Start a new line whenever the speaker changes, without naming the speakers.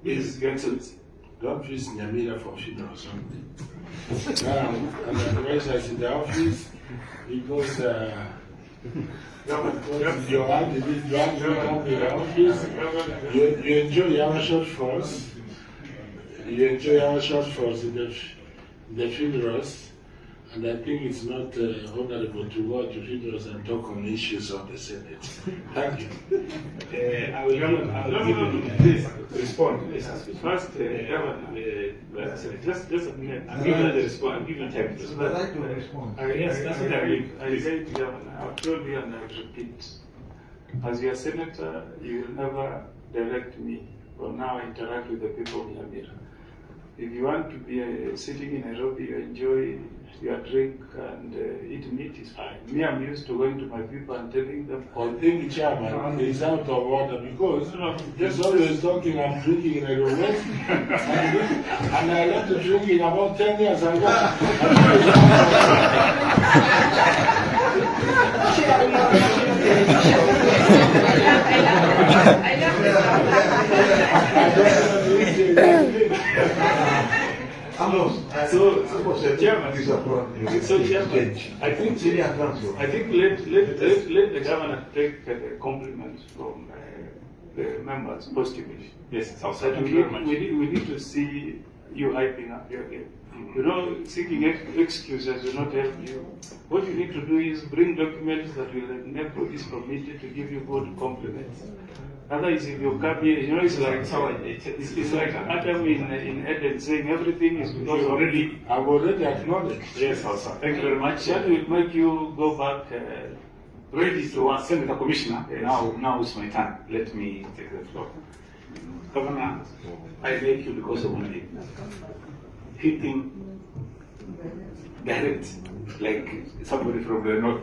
Yes, Your Excellency.
The office Nyamira for funeral or something. And otherwise, I in the office because your hand is drunk in the office. You enjoy our short force. You enjoy our short force in the funerals. And I think it's not honorable to go to funerals and talk on issues of the Senate. Thank you.
I will give you please respond. First, just a minute. I'm giving the response. I'm giving time.
I'd like to respond.
Yes, that's what I said, Governor. I've told you and I'll repeat. As your senator, you will never direct me, or now interact with the people of Nyamira. If you want to be sitting in Nairobi, you enjoy your drink and eat meat, is fine. Me, I'm used to going to my people and telling them.
I think the chairman is out of order because he's always talking and drinking in a room. And I left to drinking about 10 years ago.
So Chairman, I think let the governor take the compliments from the members positively.
Yes,
we need to see you hyping up your game. You know, seeking excuses will not help you. What you need to do is bring documents that will enable this committee to give you good compliments. Otherwise, if you come here, you know, it's like Adam in Eden saying everything is because
I've already acknowledged.
Yes, also. Thank you very much.
That will make you go back
Ready to answer Senator Commissioner. Yes. Now it's my turn. Let me take the floor. Governor, I thank you because of one thing. Hitting direct, like somebody from the north.